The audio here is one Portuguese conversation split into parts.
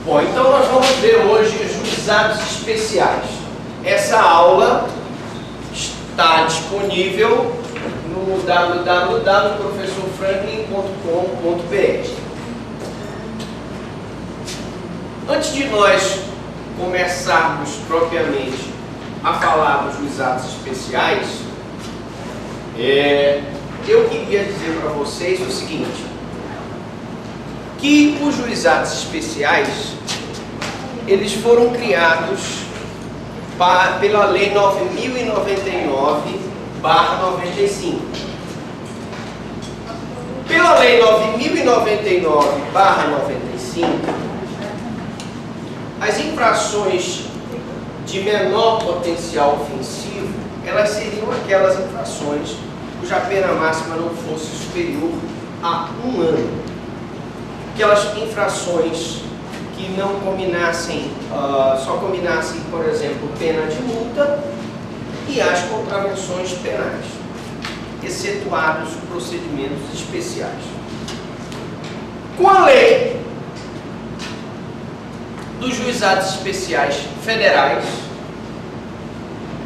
Bom, então nós vamos ver hoje os juizados especiais. Essa aula está disponível no www.professorfranklin.com.br. Antes de nós começarmos propriamente a falar dos juizados especiais, eu queria dizer para vocês o seguinte, que os juizados especiais, eles foram criados pela Lei 9.099/95. Pela Lei 9.099/95, as infrações de menor potencial ofensivo, elas seriam aquelas infrações cuja pena máxima não fosse superior a 1 ano. Aquelas infrações que não combinassem, só combinassem, por exemplo, pena de multa e as contravenções penais, excetuados procedimentos especiais. Com a lei dos juizados especiais federais,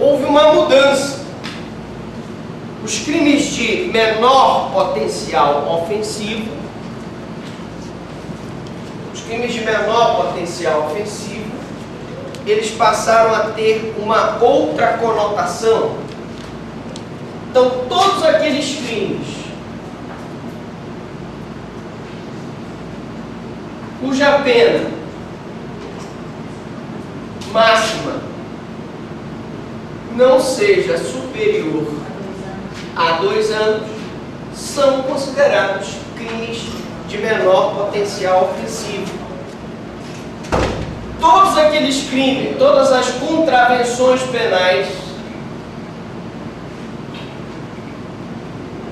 houve uma mudança. Os crimes de menor potencial ofensivo, eles passaram a ter uma outra conotação. Então, todos aqueles crimes cuja pena máxima não seja superior a 2 anos são considerados crimes de menor potencial ofensivo. Todos aqueles crimes, todas as contravenções penais,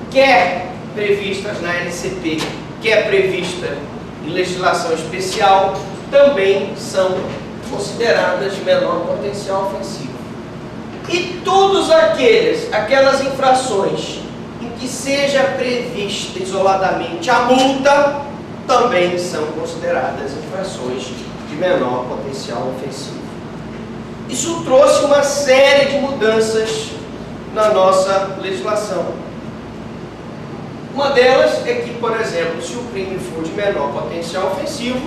quer previstas na LCP, quer prevista em legislação especial, também são consideradas de menor potencial ofensivo. E todas aquelas infrações em que seja prevista isoladamente a multa, também são consideradas infrações de menor potencial ofensivo. Isso trouxe uma série de mudanças na nossa legislação. Uma delas é que, por exemplo, se o crime for de menor potencial ofensivo,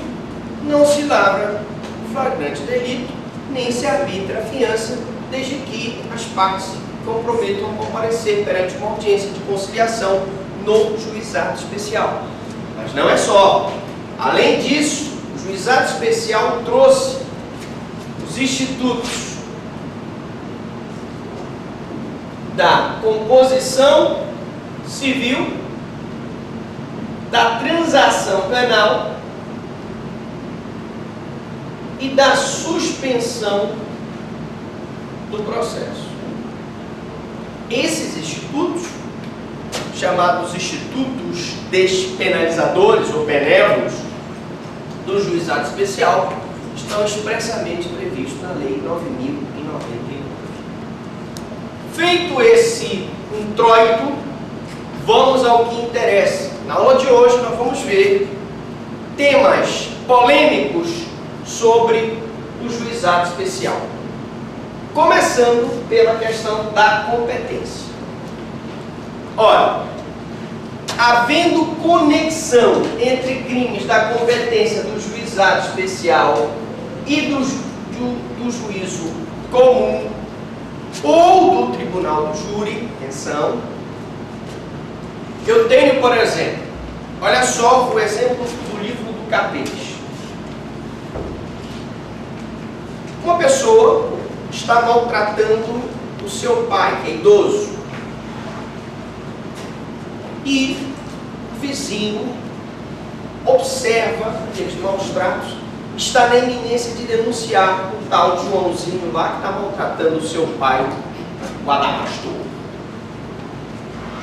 não se lavra o flagrante delito, nem se arbitra a fiança, desde que as partes comprometam a comparecer perante uma audiência de conciliação no juizado especial. Mas não é só. Além disso, o juizado especial trouxe os institutos da composição civil, da transação penal e da suspensão do processo. Esses institutos, chamados institutos despenalizadores ou benévolos do juizado especial, estão expressamente previstos na Lei 9.099. Feito esse introito, vamos ao que interessa. Na aula de hoje nós vamos ver temas polêmicos sobre o juizado especial. Começando pela questão da competência. Ora, havendo conexão entre crimes da competência do juizado especial e do juízo comum ou do tribunal do júri, atenção, eu tenho, por exemplo, olha só o exemplo do livro do Capete. Uma pessoa está maltratando o seu pai, que é idoso, e o vizinho observa aqueles maus tratos, está na iminência de denunciar o tal Joãozinho lá que está maltratando o seu pai, o Adamastor.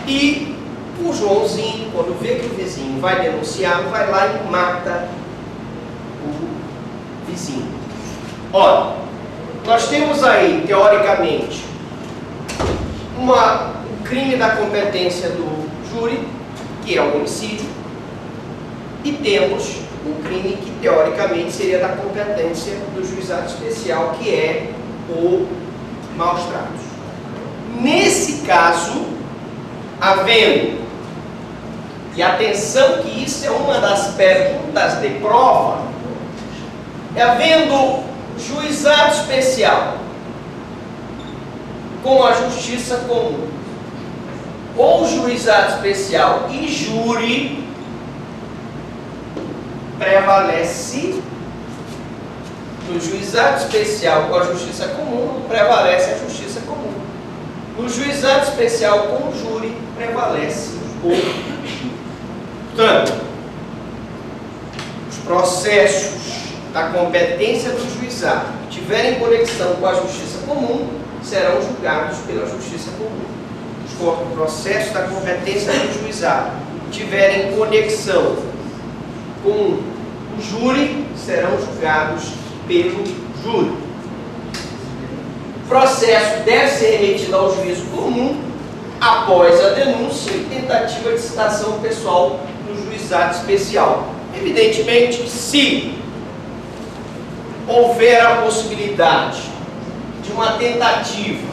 E o Joãozinho, quando vê que o vizinho vai denunciar, vai lá e mata o vizinho. Ora, nós temos aí, teoricamente, um crime da competência do júri, que é o homicídio, e temos um crime que teoricamente seria da competência do juizado especial, que é o maus tratos. Nesse caso, havendo, e atenção que isso é uma das perguntas de prova, havendo juizado especial com a justiça comum, ou juizado especial e júri, prevalece no juizado especial com a justiça comum, prevalece a justiça comum. No juizado especial com o júri, prevalece o júri. Portanto, os processos da competência do juizado que tiverem conexão com a justiça comum serão julgados pela justiça comum. Os processos da competência do juizado que tiverem conexão com o júri serão julgados pelo júri. O processo deve ser remetido ao juízo comum após a denúncia e tentativa de citação pessoal no juizado especial. Evidentemente, se houver a possibilidade de uma tentativa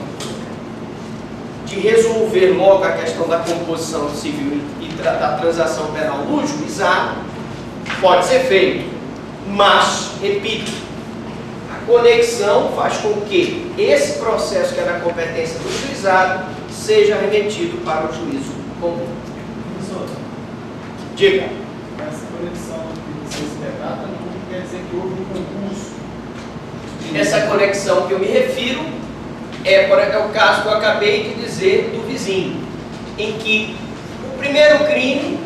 de resolver logo a questão da composição civil e da transação penal no juizado, pode ser feito, mas, repito, a conexão faz com que esse processo que é da competência do juizado seja remetido para o juízo comum. Professor, Diga. essa conexão que você se retrata não quer dizer que houve um concurso? Essa conexão que eu me refiro é o caso que eu acabei de dizer do vizinho, em que o primeiro crime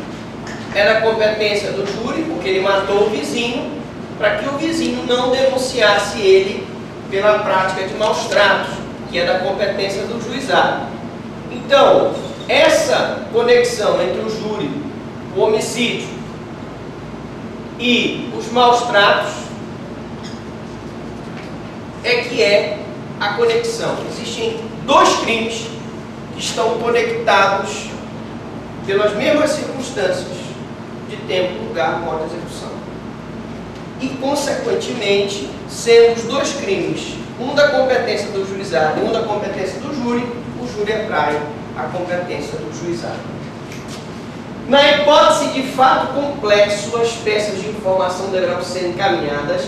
era a competência do júri, porque ele matou o vizinho, para que o vizinho não denunciasse ele pela prática de maus tratos, que é da competência do juizado. Então, essa conexão entre o júri, o homicídio e os maus tratos é que é a conexão. Existem dois crimes que estão conectados pelas mesmas circunstâncias de tempo, lugar, modo de execução. E, consequentemente, sendo os dois crimes, um da competência do juizado e um da competência do júri, o júri atrai a competência do juizado. Na hipótese de fato complexo, as peças de informação deverão ser encaminhadas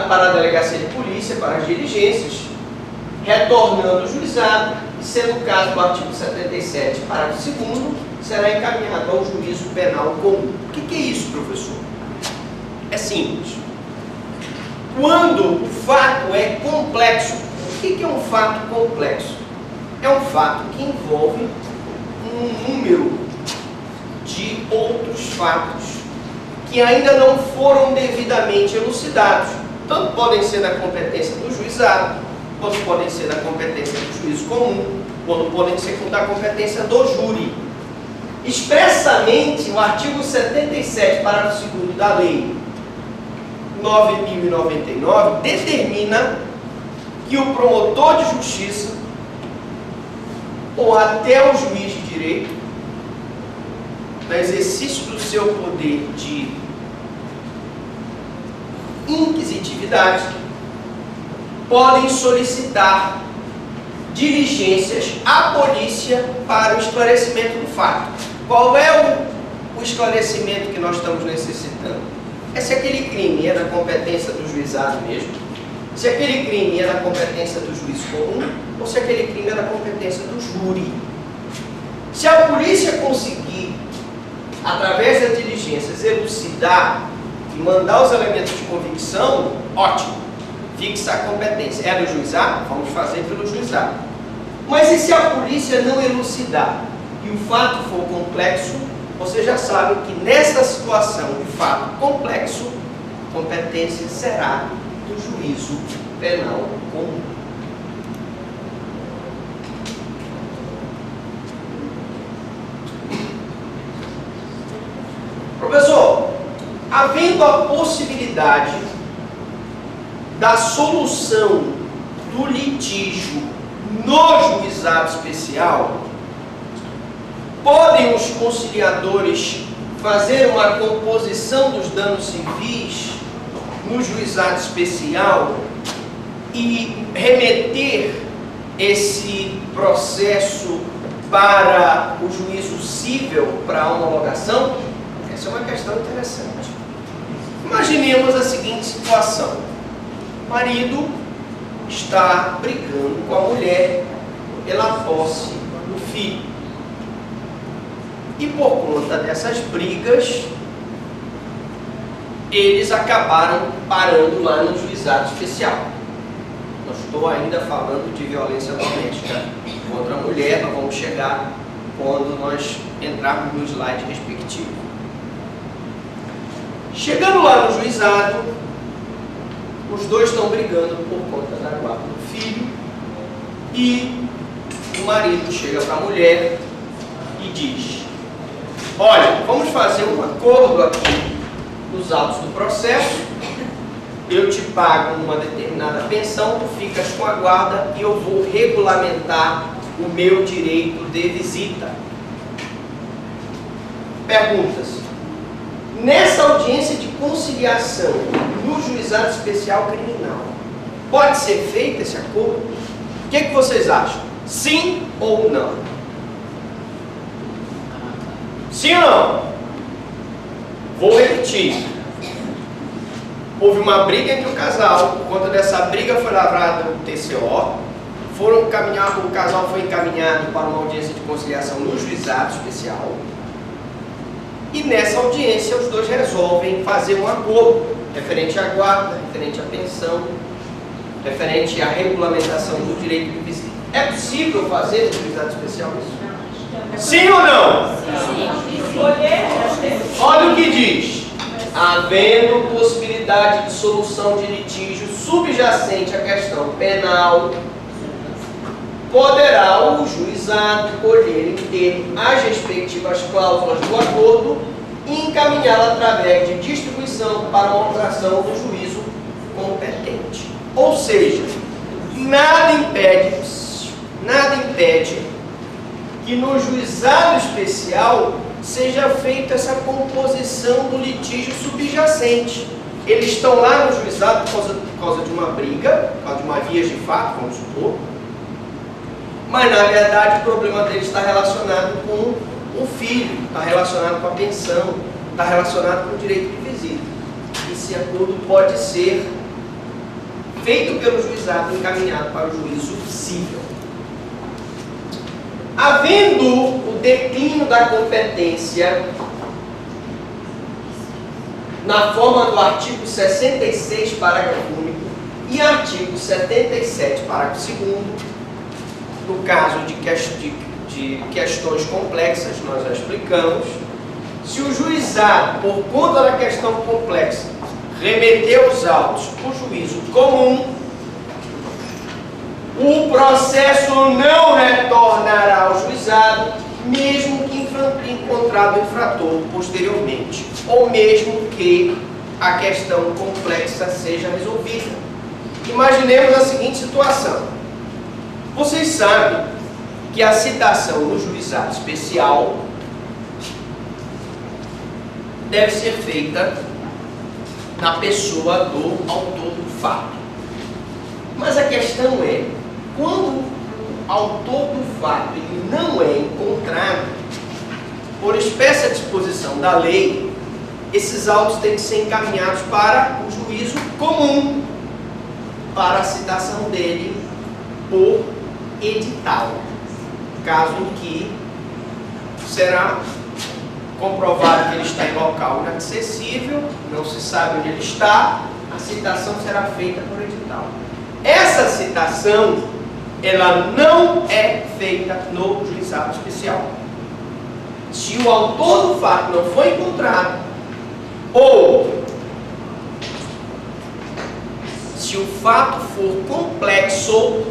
para a delegacia de polícia, para as diligências, retornando ao juizado, e sendo o caso do artigo 77, parágrafo 2º, será encaminhado ao juízo penal comum. O que é isso, professor? É simples. Quando o fato é complexo, o que é um fato complexo? É um fato que envolve um número de outros fatos que ainda não foram devidamente elucidados. Tanto podem ser da competência do juizado, quanto podem ser da competência do juízo comum, quanto podem ser da competência do júri. Expressamente, o artigo 77, parágrafo 2º da lei 9.099 determina que o promotor de justiça ou até o juiz de direito, no exercício do seu poder de inquisitividade, podem solicitar diligências à polícia para o esclarecimento do fato. Qual é o esclarecimento que nós estamos necessitando? É se aquele crime é da competência do juizado mesmo, se aquele crime é da competência do juiz comum, ou se aquele crime é da competência do júri. Se a polícia conseguir, através das diligências, elucidar e mandar os elementos de convicção, ótimo, fixa a competência. É do juizado? Vamos fazer pelo juizado. Mas e se a polícia não elucidar e o fato for complexo, você já sabe que nessa situação de fato complexo, competência será do juízo penal comum. Professor, havendo a possibilidade da solução do litígio no juizado especial, podem os conciliadores fazer uma composição dos danos civis no juizado especial e remeter esse processo para o juízo cível para homologação? Essa é uma questão interessante. Imaginemos a seguinte situação: o marido está brigando com a mulher pela posse do filho. E por conta dessas brigas, eles acabaram parando lá no juizado especial. Não estou ainda falando de violência doméstica contra a mulher, nós vamos chegar quando nós entrarmos no slide respectivo. Chegando lá no juizado, os dois estão brigando por conta da guarda do filho e o marido chega para a mulher e diz: olha, vamos fazer um acordo aqui nos autos do processo, eu te pago uma determinada pensão, tu ficas com a guarda e eu vou regulamentar o meu direito de visita. Perguntas. Nessa audiência de conciliação no juizado especial criminal, pode ser feito esse acordo? O que vocês acham? Sim ou não? Sim ou não? Vou repetir. Houve uma briga entre o casal, por conta dessa briga foi lavrado o TCO, o casal foi encaminhado para uma audiência de conciliação no juizado especial, e nessa audiência os dois resolvem fazer um acordo referente à guarda, referente à pensão, referente à regulamentação do direito de visita. É possível fazer no juizado especial isso? Sim ou não? Sim. Olha o que diz: havendo possibilidade de solução de litígio subjacente à questão penal, poderá o juizado colher em termo as respectivas cláusulas do acordo e encaminhá-la através de distribuição para homologação do juízo competente. Ou seja, nada impede que no juizado especial seja feita essa composição do litígio subjacente. Eles estão lá no juizado por causa de uma briga, por causa de uma vias de fato, vamos supor, mas na verdade o problema deles está relacionado com o filho, está relacionado com a pensão, está relacionado com o direito de visita. Esse acordo pode ser feito pelo juizado e encaminhado para o juízo cível. Havendo o declínio da competência na forma do artigo 66, parágrafo único, e artigo 77, parágrafo 2º, no caso de questões complexas, nós já explicamos, se o juizado, por conta da questão complexa, remeter os autos para o juízo comum, o processo não retornará ao juizado, mesmo que encontrado o infrator posteriormente, ou mesmo que a questão complexa seja resolvida. Imaginemos a seguinte situação. Vocês sabem que a citação no juizado especial deve ser feita na pessoa do autor do fato. Mas a questão é, quando o autor do fato ele não é encontrado, por espécie disposição da lei, esses autos têm que ser encaminhados para o juízo comum, para a citação dele por edital, caso que será comprovado que ele está em local inacessível, não se sabe onde ele está, a citação será feita por edital. Essa citação, ela não é feita no juizado especial. Se o autor do fato não foi encontrado, ou se o fato for complexo,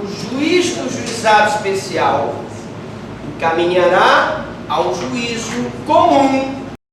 o juiz do juizado especial encaminhará ao juízo comum